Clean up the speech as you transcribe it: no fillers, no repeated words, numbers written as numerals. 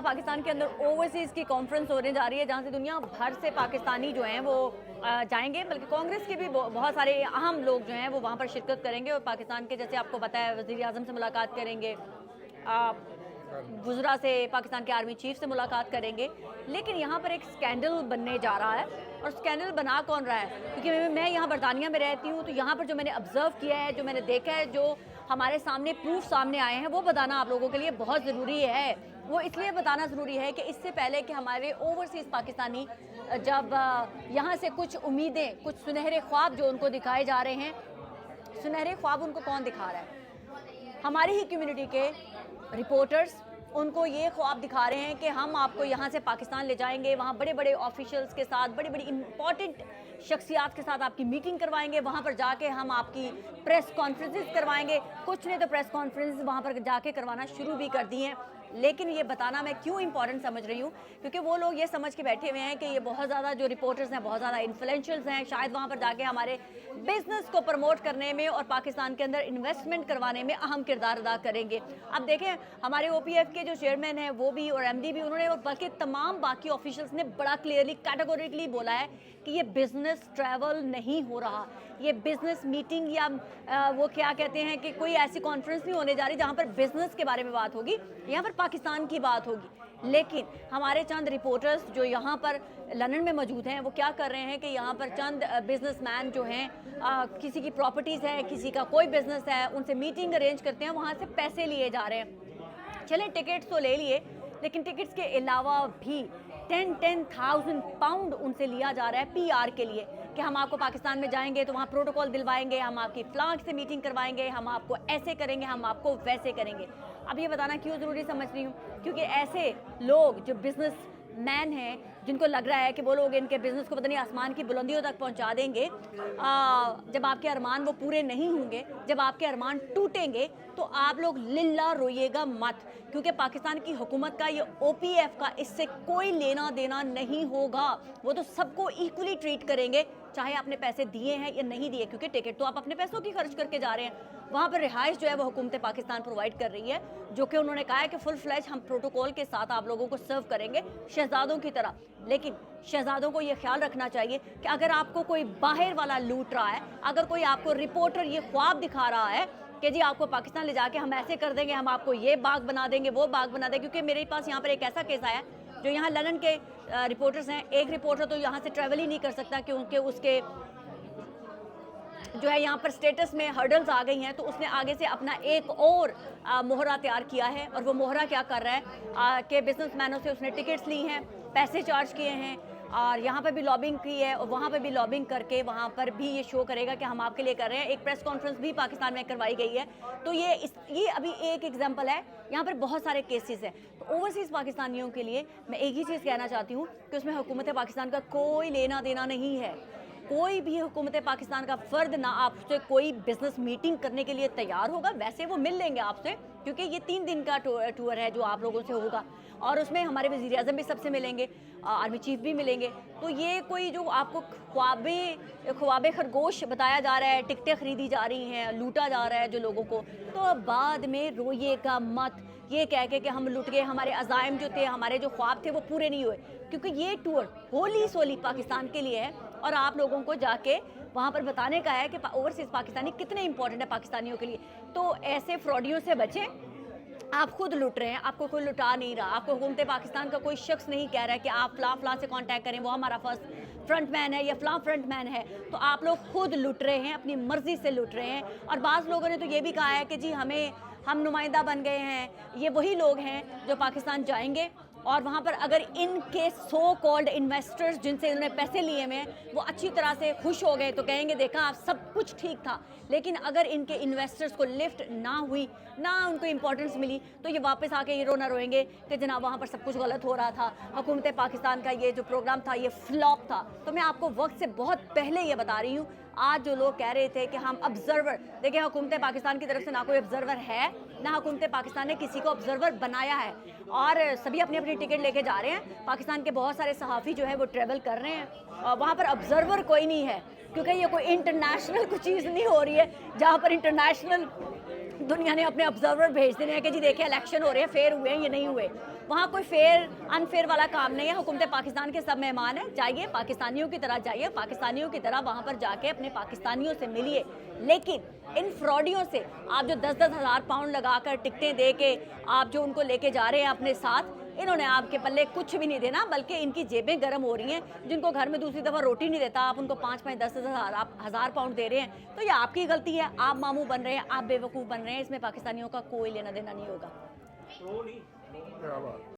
پاکستان کے اندر اوورسیز کی کانفرنس ہونے جا رہی ہے جہاں سے دنیا بھر سے پاکستانی جو ہیں وہ جائیں گے، بلکہ کانگریس کے بھی بہت سارے اہم لوگ جو ہیں وہ وہاں پر شرکت کریں گے اور پاکستان کے جیسے آپ کو پتہ ہے وزیر اعظم سے ملاقات کریں گے، وزراء سے، پاکستان کے آرمی چیف سے ملاقات کریں گے. لیکن یہاں پر ایک سکینڈل بننے جا رہا ہے اور سکینڈل بنا کون رہا ہے؟ کیونکہ میں یہاں برطانیہ میں رہتی ہوں تو یہاں پر جو میں نے آبزرو کیا ہے، جو میں نے دیکھا ہے، جو ہمارے سامنے پروف سامنے آئے ہیں وہ بتانا آپ لوگوں کے لیے بہت ضروری ہے. وہ اس لیے بتانا ضروری ہے کہ اس سے پہلے کہ ہمارے اوورسیز پاکستانی جب یہاں سے کچھ امیدیں، کچھ سنہرے خواب جو ان کو دکھائے جا رہے ہیں، سنہرے خواب ان کو کون دکھا رہا ہے؟ ہماری ہی کمیونٹی کے رپورٹرز ان کو یہ خواب دکھا رہے ہیں کہ ہم آپ کو یہاں سے پاکستان لے جائیں گے، وہاں بڑے بڑے آفیشلز کے ساتھ، بڑی بڑی امپورٹنٹ شخصیات کے ساتھ آپ کی میٹنگ کروائیں گے، وہاں پر جا کے ہم آپ کی پریس کانفرنسز کروائیں گے. کچھ نے تو پریس کانفرنس وہاں پر جا کے کروانا شروع بھی کر دی ہیں. لیکن یہ بتانا میں کیوں امپورٹنٹ سمجھ رہی ہوں، کیونکہ وہ لوگ یہ سمجھ کے بیٹھے ہوئے ہیں کہ یہ بہت زیادہ جو رپورٹرز ہیں بہت زیادہ انفلوئنشلز ہیں، شاید وہاں پر جا کے ہمارے بزنس کو پروموٹ کرنے میں اور پاکستان کے اندر انویسٹمنٹ کروانے میں اہم کردار ادا کریں گے. اب دیکھیں ہمارے او پی ایف کے جو چیئرمین ہیں وہ بھی اور ایم ڈی بھی، انہوں نے اور بلکہ تمام باقی آفیشلز نے بڑا کلیئرلی کیٹیگوریکلی بولا ہے کہ یہ بزنس ٹریول نہیں ہو رہا، یہ بزنس میٹنگ یا وہ کیا کہتے ہیں کہ کوئی ایسی کانفرنس نہیں ہونے جا رہی جہاں پر بزنس کے بارے میں بات ہوگی، یہاں پر پاکستان کی بات ہوگی. لیکن ہمارے چند رپورٹرز جو یہاں پر لندن میں موجود ہیں وہ کیا کر رہے ہیں کہ یہاں پر چند بزنس مین جو ہیں، کسی کی پراپرٹیز ہے، کسی کا کوئی بزنس ہے، ان سے میٹنگ ارینج کرتے ہیں، وہاں سے پیسے لیے جا رہے ہیں. چلیں ٹکٹس تو لے لیے، لیکن ٹکٹس کے علاوہ بھی 10,000 پاؤنڈ ان سے لیا جا رہا ہے پی آر کے لیے کہ ہم آپ کو پاکستان میں جائیں گے تو وہاں پروٹوکول دلوائیں گے، ہم آپ کی فلاں سے میٹنگ کروائیں گے، ہم آپ کو ایسے کریں گے، ہم آپ کو ویسے کریں گے. اب یہ بتانا کیوں ضروری سمجھ رہی ہوں؟ کیونکہ ایسے لوگ جو بزنس مین ہیں، جن کو لگ رہا ہے کہ وہ لوگ ان کے بزنس کو پتہ نہیں آسمان کی بلندیوں تک پہنچا دیں گے، جب آپ کے ارمان وہ پورے نہیں ہوں گے، جب آپ کے ارمان ٹوٹیں گے تو آپ لوگ للہ روئیے گا مت، کیونکہ پاکستان کی حکومت کا یہ او پی ایف کا اس سے کوئی لینا دینا نہیں ہوگا. وہ تو سب کو ایکولی ٹریٹ کریں گے، چاہے آپ نے پیسے دیے ہیں یا نہیں دیے، کیونکہ ٹکٹ تو آپ اپنے پیسوں کی خرچ کر کے جا رہے ہیں. وہاں پر رہائش جو ہے وہ حکومت پاکستان پرووائڈ کر رہی ہے، جو کہ انہوں نے کہا ہے کہ فل فلیج ہم پروٹوکول کے ساتھ آپ لوگوں کو سرو کریں گے شہزادوں کی طرح. لیکن شہزادوں کو یہ خیال رکھنا چاہیے کہ اگر آپ کو کوئی باہر والا لوٹ رہا ہے، اگر کوئی آپ کو رپورٹر یہ خواب دکھا رہا ہے کہ جی آپ کو پاکستان لے جا کے ہم ایسے کر دیں گے، ہم آپ کو یہ باغ بنا دیں گے، وہ باغ بنا دیں گے. کیونکہ میرے پاس یہاں پر ایک ایسا کیس آیا جو یہاں لندن کے رپورٹرز ہیں، ایک رپورٹر تو یہاں سے ٹریول ہی نہیں کر سکتا کیونکہ اس کے جو ہے یہاں پر سٹیٹس میں ہرڈلز آ گئی ہیں، تو اس نے آگے سے اپنا ایک اور مہرہ تیار کیا ہے. اور وہ مہرہ کیا کر رہا ہے کہ بزنس مینوں سے اس نے ٹکٹس لی ہیں، پیسے چارج کیے ہیں، اور یہاں پہ بھی لابنگ کی ہے اور وہاں پہ بھی لابنگ کر کے وہاں پر بھی یہ شو کرے گا کہ ہم آپ کے لیے کر رہے ہیں. ایک پریس کانفرنس بھی پاکستان میں کروائی گئی ہے. تو یہ ابھی ایک ایگزامپل ہے، یہاں پر بہت سارے کیسز ہیں. تو اوورسیز پاکستانیوں کے لیے میں ایک ہی چیز کہنا چاہتی ہوں کہ اس میں حکومت پاکستان کا کوئی لینا دینا نہیں ہے. کوئی بھی حکومت پاکستان کا فرد نہ آپ سے کوئی بزنس میٹنگ کرنے کے لیے تیار ہوگا. ویسے وہ مل لیں گے آپ سے، کیونکہ یہ 3 دن کا ٹور ہے جو آپ لوگوں سے ہوگا، اور اس میں ہمارے وزیر اعظم بھی سب سے ملیں گے، آرمی چیف بھی ملیں گے. تو یہ کوئی جو آپ کو خواب خرگوش بتایا جا رہا ہے، ٹکٹیں خریدی جا رہی ہیں، لوٹا جا رہا ہے جو لوگوں کو، تو بعد میں روئیے گا مت یہ کہہ کے کہ ہم لٹ گئے، ہمارے عزائم جو تھے، ہمارے جو خواب تھے وہ پورے نہیں ہوئے. کیونکہ یہ ٹور ہولی سولی پاکستان کے لیے ہے اور آپ لوگوں کو جا کے وہاں پر بتانے کا ہے کہ اوورسیز پاکستانی کتنے امپورٹنٹ ہے پاکستانیوں کے لیے. تو ایسے فراڈیوں سے بچیں. آپ خود لٹ رہے ہیں، آپ کو کوئی لٹا نہیں رہا. آپ کو حکومت پاکستان کا کوئی شخص نہیں کہہ رہا ہے کہ آپ فلاں سے کانٹیکٹ کریں، وہ ہمارا فرسٹ فرنٹ مین ہے یا فلاں فرنٹ مین ہے. تو آپ لوگ خود لٹ رہے ہیں، اپنی مرضی سے لٹ رہے ہیں. اور بعض لوگوں نے تو یہ بھی کہا ہے کہ جی ہم نمائندہ بن گئے ہیں. یہ وہی لوگ ہیں جو پاکستان جائیں گے اور وہاں پر اگر ان کے سو کالڈ انویسٹرز جن سے انہوں نے پیسے لیے ہوئے ہیں وہ اچھی طرح سے خوش ہو گئے تو کہیں گے دیکھا آپ سب کچھ ٹھیک تھا. لیکن اگر ان کے انویسٹرز کو لفٹ نہ ہوئی، نہ ان کو امپورٹنس ملی، تو یہ واپس آ کے یہ رونا روئیں گے کہ جناب وہاں پر سب کچھ غلط ہو رہا تھا، حکومت پاکستان کا یہ جو پروگرام تھا یہ فلاپ تھا. تو میں آپ کو وقت سے بہت پہلے یہ بتا رہی ہوں. آج جو لوگ کہہ رہے تھے کہ ہم آبزرور، دیکھیں حکومت پاکستان کی طرف سے نہ کوئی آبزرور ہے، نہ حکومت پاکستان نے کسی کو آبزرور بنایا ہے، اور سبھی اپنی اپنی ٹکٹ لے کے جا رہے ہیں. پاکستان کے بہت سارے صحافی جو ہے وہ ٹریول کر رہے ہیں، وہاں پر آبزرور کوئی نہیں ہے، کیونکہ یہ کوئی انٹرنیشنل کوئی چیز نہیں ہو رہی ہے جہاں پر انٹرنیشنل دنیا نے اپنے آبزرور بھیج دینے ہیں کہ جی دیکھیں الیکشن ہو رہے ہیں، فیئر ہوئے ہیں یہ نہیں ہوئے. وہاں کوئی فیئر انفیئر والا کام نہیں ہے. حکومت پاکستان کے سب مہمان ہیں، جائیے پاکستانیوں کی طرح جائیے، پاکستانیوں کی طرح وہاں پر جا کے اپنے پاکستانیوں سے ملیے. لیکن ان فراڈیوں سے آپ جو 10-10 ہزار پاؤنڈ لگا کر ٹکٹیں دے کے آپ جو ان کو لے کے جا رہے ہیں اپنے ساتھ، انہوں نے آپ کے پلے کچھ بھی نہیں دینا، بلکہ ان کی جیبیں گرم ہو رہی ہیں. جن کو گھر میں دوسری دفعہ روٹی نہیں دیتا، آپ ان کو 5-5 10 ہزار پاؤنڈ دے رہے ہیں، تو یہ آپ کی غلطی ہے. آپ ماموں بن رہے ہیں، آپ بے وقوف بن رہے ہیں. اس میں پاکستانیوں کا کوئی لینا دینا نہیں ہوگا.